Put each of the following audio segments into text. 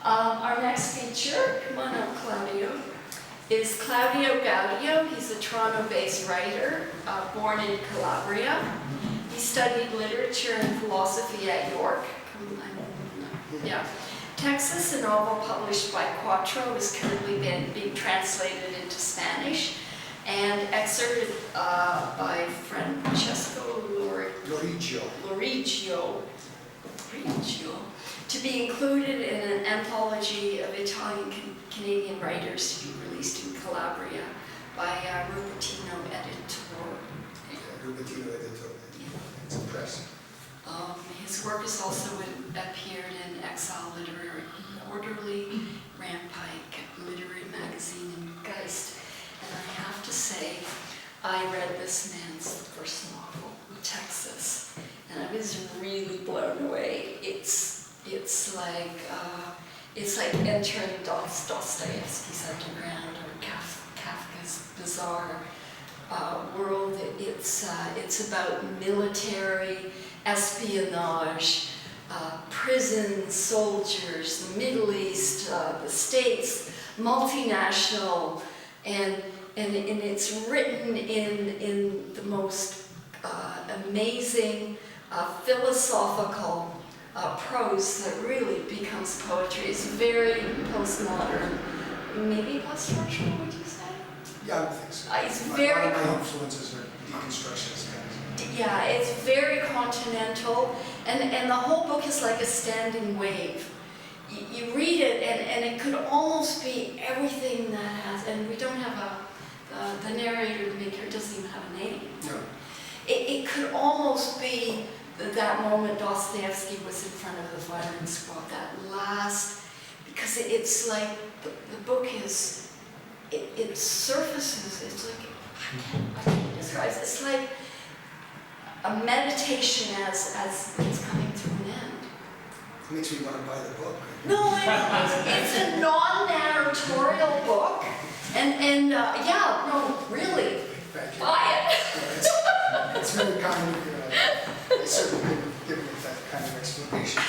Our next feature, come on up, Claudio, is Claudio Gaudio. He's a Toronto-based writer, born in Calabria. He studied literature and philosophy at York. Texas, a novel published by Quattro, is currently being translated into Spanish and excerpted by Francesco Loriggio to be included in an anthology of Italian-Canadian writers to be released in Calabria by Rubbettino Editore. Rubbettino Editore. It's impressive. His work has also appeared in Exile Literary Quarterly, Rampike, Literary Magazine, and Geist. And I have to say, I read this man's first novel, Texas, and I was really blown away. It's like entering Dostoevsky's underground or Kafka's bizarre world. It's about military espionage, prison soldiers, the Middle East, the States, multinational, and it's written in the most amazing philosophical prose that really becomes poetry. It's very postmodern, maybe post-structural, would you say? Yeah, I would think so. It's very. My influences are deconstructionist kind. Yeah, it's very continental, and the whole book is like a standing wave. You read it, and it could almost be everything that has, and we don't have the narrator, the maker, doesn't even have a name. No. It could almost be that moment Dostoevsky was in front of the firing squad, that last, because it's like, the book is, it surfaces, it's like, I can't describe it, it's like a meditation as it's coming to an end. It makes me want to buy the book. No, it's a non-narratorial book, and yeah, no, really, buy it. It's really kind of you. I certainly couldn't give me that kind of explanation.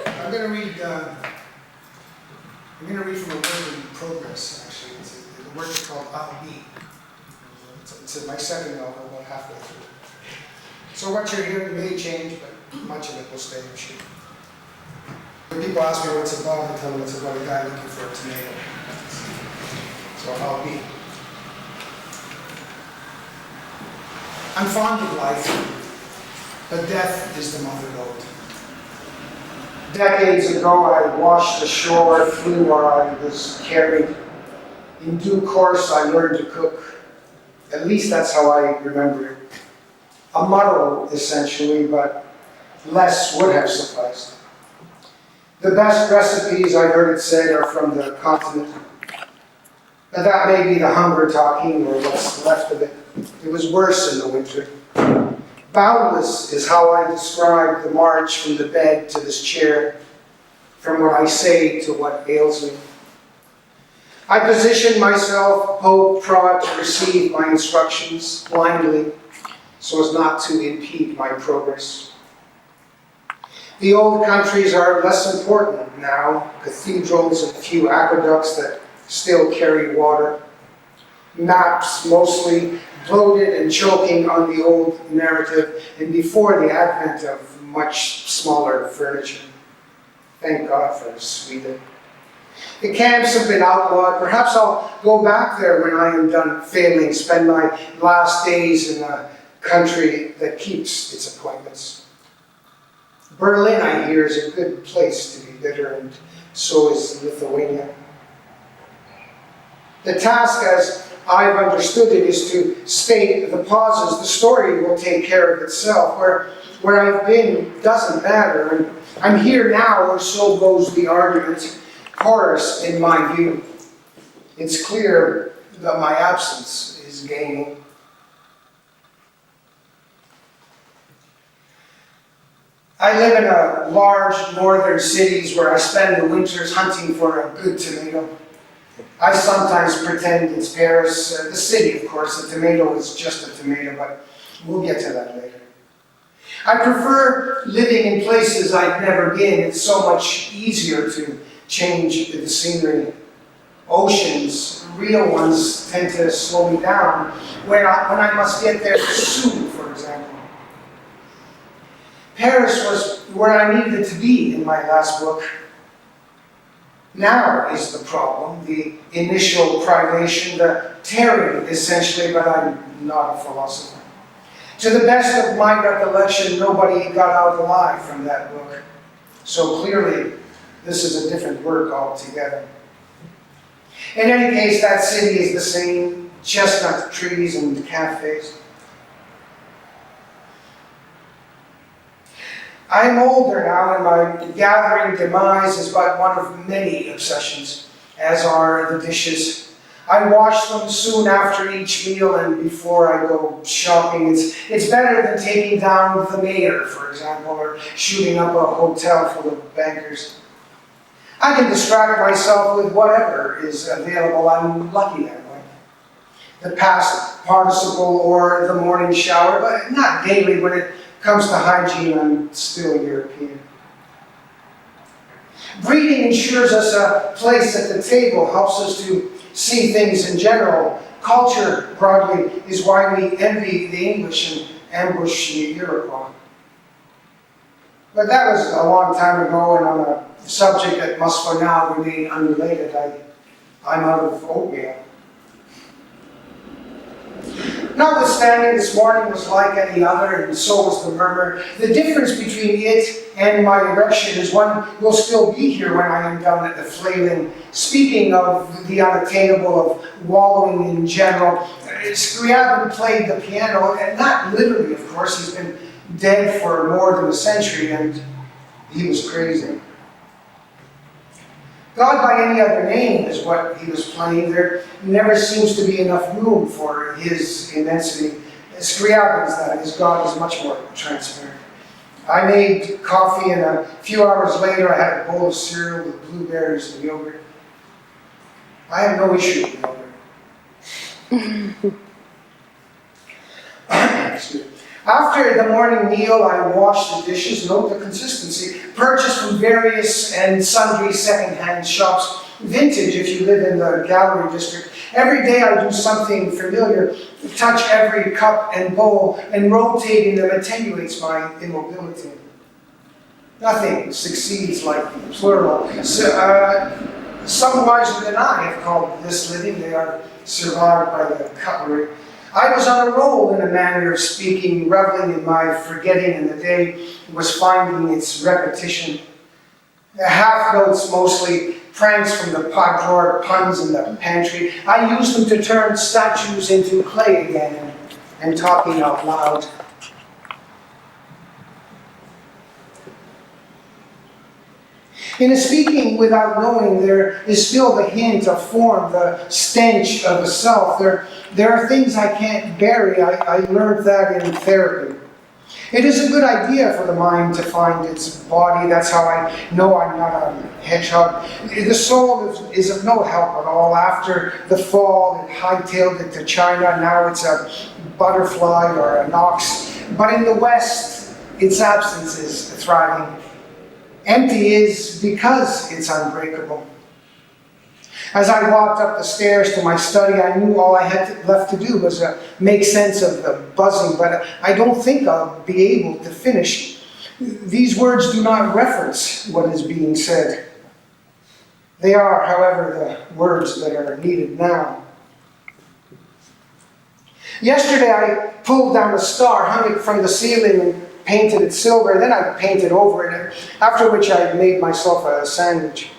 I'm going to read from a work in progress, actually. The work is called I'll Be. It's my second novel, about halfway through. So what you're hearing may change, but much of it will stay, I'm sure. When people ask me what's about, I tell them it's about a guy looking for a tomato. So I'll Be. I'm fond of life, but death is the mother goat. Decades ago, I washed ashore, flew where I was carried. In due course, I learned to cook. At least that's how I remember it. A muddle, essentially, but less would have sufficed. The best recipes, I heard it said, are from the continent. But that may be the hunger talking, or what's left of it. It was worse in the winter. Boundless is how I describe the march from the bed to this chair, from what I say to what ails me. I position myself, poke, prod, to receive my instructions blindly, so as not to impede my progress. The old countries are less important now, cathedrals and a few aqueducts that still carry water. Maps mostly bloated and choking on the old narrative, and before the advent of much smaller furniture. Thank God for Sweden. The camps have been outlawed. Perhaps I'll go back there when I am done failing, spend my last days in a country that keeps its appointments. Berlin, I hear, is a good place to be bitter, and so is Lithuania. The task, as I've understood it, is to state the pauses. The story will take care of itself. Where I've been doesn't matter. And I'm here now, or so goes the argument. Chorus, in my view. It's clear that my absence is gaining. I live in a large northern cities where I spend the winters hunting for a good tomato. I sometimes pretend it's Paris, the city, of course. A tomato is just a tomato, but we'll get to that later. I prefer living in places I've never been. It's so much easier to change the scenery. Oceans, real ones, tend to slow me down when I must get there soon, for example. Paris was where I needed to be in my last book. Now is the problem, the initial privation, the tearing, essentially, but I'm not a philosopher. To the best of my recollection, nobody got out alive from that book. So clearly, this is a different work altogether. In any case, that city is the same, chestnut trees and cafes. I'm older now, and my gathering demise is but one of many obsessions, as are the dishes. I wash them soon after each meal and before I go shopping. It's better than taking down the mayor, for example, or shooting up a hotel full of bankers. I can distract myself with whatever is available. I'm lucky that way. The past participle or the morning shower, but not daily. When it comes to hygiene, I'm still European. Breeding ensures us a place at the table, helps us to see things in general. Culture, broadly, is why we envy the English and ambush the Iroquois. But that was a long time ago, and on a subject that must for now remain unrelated. I'm out of oatmeal. Notwithstanding, this morning was like any other, and so was the murmur. The difference between it and my erection is one will still be here when I am done at the flailing. Speaking of the unattainable, of wallowing in general, Scriabin played the piano, and not literally, of course. He's been dead for more than a century, and he was crazy. God by any other name is what he was playing. There never seems to be enough room for his immensity. Scriabin's, that is, God is much more transparent. I made coffee, and a few hours later I had a bowl of cereal with blueberries and yogurt. I have no issue with yogurt. Excuse me. After the morning meal, I washed the dishes. Note the consistency. Purchased from various and sundry second-hand shops. Vintage, if you live in the gallery district. Every day I do something familiar. Touch every cup and bowl, and rotating them attenuates my immobility. Nothing succeeds like the plural. Some wiser than I have called this living. They are survived by the cutlery. I was on a roll, in a manner of speaking, reveling in my forgetting, and the day was finding its repetition. Half notes mostly, pranks from the pot drawer, puns in the pantry. I used them to turn statues into clay again, and talking out loud. In a speaking without knowing, there is still the hint of form, the stench of a self. There are things I can't bury. I learned that in therapy. It is a good idea for the mind to find its body. That's how I know I'm not a hedgehog. The soul is of no help at all. After the fall, it hightailed it to China. Now it's a butterfly or an ox. But in the West, its absence is thriving. Empty is because it's unbreakable. As I walked up the stairs to my study, I knew all I had left to do was make sense of the buzzing, but I don't think I'll be able to finish. These words do not reference what is being said. They are, however, the words that are needed now. Yesterday I pulled down a star, hung it from the ceiling, and painted it silver, then I painted over it, after which I made myself a sandwich.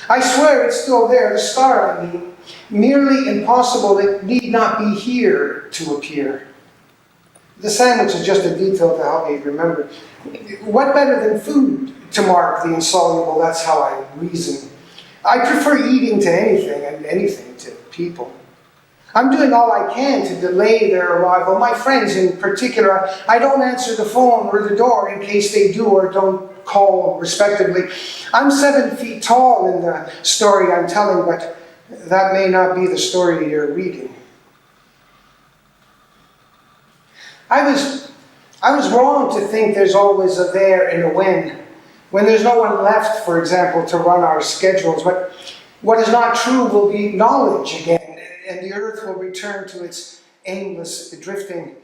I swear it's still there, the star I mean, merely impossible, it need not be here to appear. The sandwich is just a detail to help me remember. What better than food to mark the insoluble? That's how I reason. I prefer eating to anything, and anything to people. I'm doing all I can to delay their arrival. My friends in particular, I don't answer the phone or the door in case they do or don't call respectively. I'm 7 feet tall in the story I'm telling, but that may not be the story you're reading. I was wrong to think there's always a there and a when. when there's no one left, for example, to run our schedules. But what is not true will be knowledge again, and the earth will return to its aimless drifting.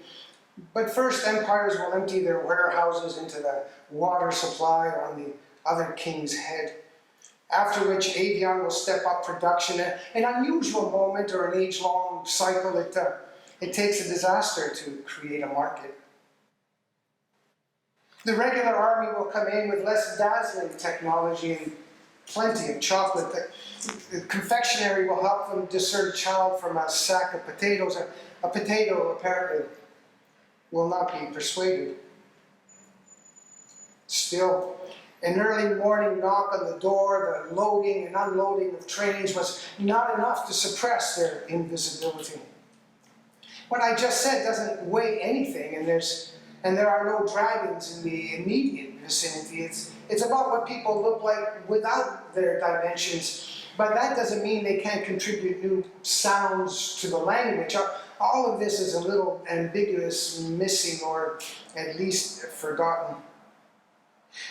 But first, empires will empty their warehouses into the water supply on the other king's head. After which Avion will step up production, an unusual moment or an age-long cycle. It takes a disaster to create a market. The regular army will come in with less dazzling technology and plenty of chocolate. The confectionery will help them discern child from a sack of potatoes. A potato, apparently, will not be persuaded. Still, an early morning knock on the door, the loading and unloading of trains was not enough to suppress their invisibility. What I just said doesn't weigh anything, and there are no dragons in the immediate vicinity. It's about what people look like without their dimensions, but that doesn't mean they can't contribute new sounds to the language. All of this is a little ambiguous, missing, or at least forgotten.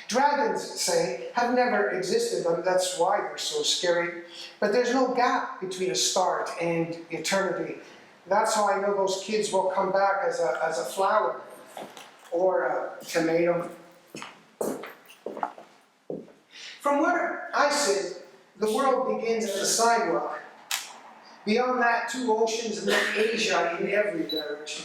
Dragons, say, have never existed, and that's why they're so scary. But there's no gap between a start and eternity. That's how I know those kids will come back as a flower or a tomato. From where I sit, the world begins at the sidewalk. Beyond that, 2 oceans and then Asia in every direction.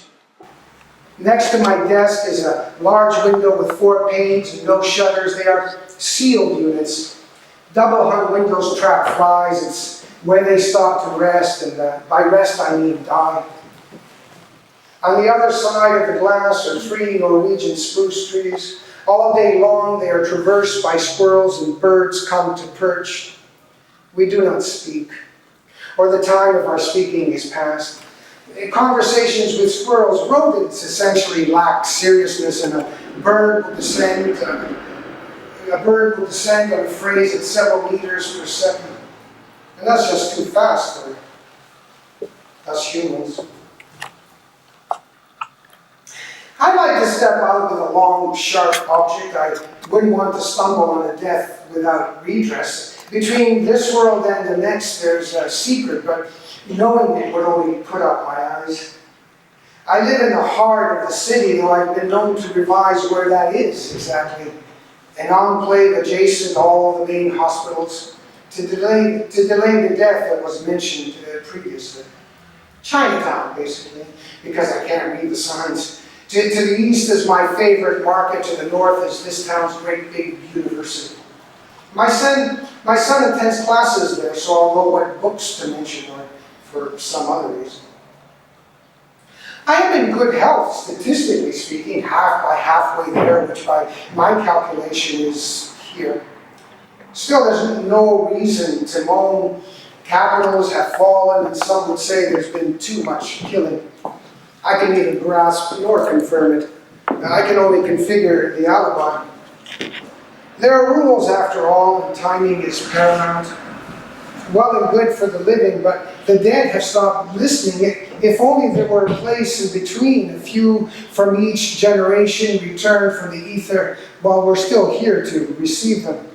Next to my desk is a large window with 4 panes and no shutters. They are sealed units. Double-hung windows trap flies. It's where they stop to rest, and by rest I mean die. On the other side of the glass are 3 Norwegian spruce trees. All day long they are traversed by squirrels, and birds come to perch. We do not speak, or the time of our speaking is past. Conversations with squirrels, rodents essentially lack seriousness, and a bird will descend on a phrase at several meters per second. And that's just too fast for us humans. I like to step out with a long, sharp object. I wouldn't want to stumble on a death without redress. Between this world and the next, there's a secret, but knowing it would only put out my eyes. I live in the heart of the city, though I've been known to revise where that is exactly. An enclave adjacent to all the main hospitals, to delay the death that was mentioned previously. Chinatown, basically, because I can't read the signs. To the east is my favorite market, to the north is this town's great big university. My son attends classes there, so I'll know what books to mention or for some other reason. I am in good health, statistically speaking, halfway there, which by my calculation is here. Still, there's no reason to moan. Capitals have fallen, and some would say there's been too much killing. I can neither grasp nor confirm it. I can only configure the alibi. There are rules, after all, and timing is paramount. Well and good for the living, but the dead have stopped listening. If only there were a place in between, a few from each generation returned from the ether while we're still here to receive them.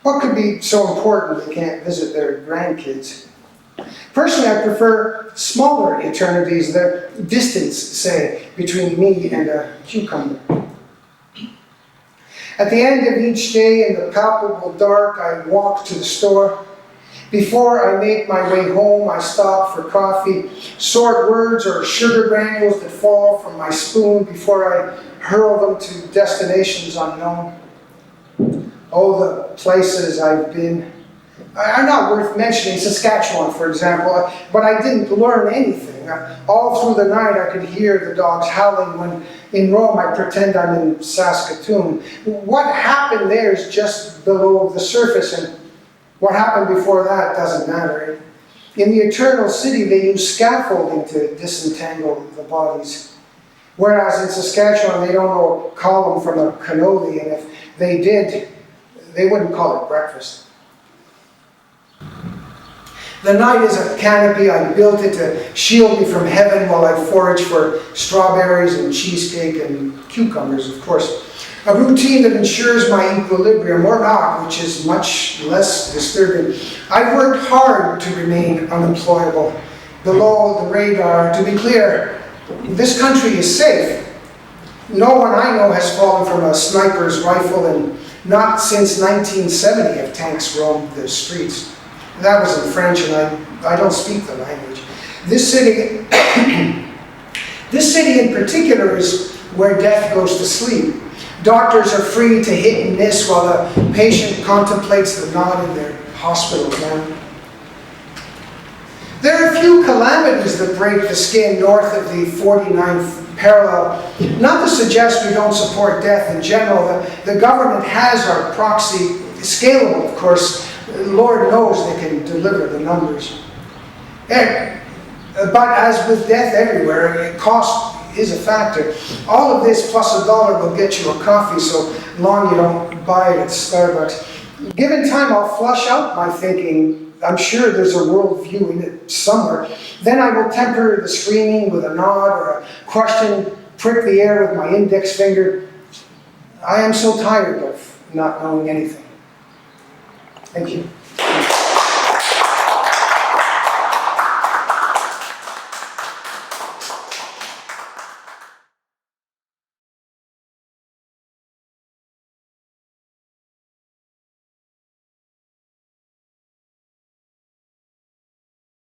What could be so important they can't visit their grandkids? Personally, I prefer smaller eternities, the distance, say, between me and a cucumber. At the end of each day in the palpable dark, I walk to the store. Before I make my way home, I stop for coffee, sort words or sugar granules that fall from my spoon before I hurl them to destinations unknown. Oh, the places I've been are not worth mentioning. Saskatchewan, for example, but I didn't learn anything. All through the night I could hear the dogs howling. When in Rome I pretend I'm in Saskatoon. What happened there is just below the surface, and what happened before that doesn't matter. In the eternal city they use scaffolding to disentangle the bodies. Whereas in Saskatchewan they don't know a column from a cannoli, and if they did, they wouldn't call it breakfast. The night is a canopy. I built it to shield me from heaven while I forage for strawberries and cheesecake and cucumbers, of course. a routine that ensures my equilibrium or not, which is much less disturbing. I've worked hard to remain unemployable, below the radar. To be clear, this country is safe. No one I know has fallen from a sniper's rifle, and not since 1970 have tanks roamed the streets. That was in French, and I don't speak the language. This city, this city in particular is where death goes to sleep. Doctors are free to hit and miss while the patient contemplates the nod in their hospital gown. There are a few calamities that break the skin north of the 49th parallel. Not to suggest we don't support death in general. The government has our proxy, scalable of course. Lord knows they can deliver the numbers. But as with death everywhere, cost is a factor. All of this plus $1 will get you a coffee, so long you don't buy it at Starbucks. Given time, I'll flush out my thinking. I'm sure there's a worldview in it somewhere. Then I will temper the screaming with a nod or a question, prick the air with my index finger. I am so tired of not knowing anything. Thank you.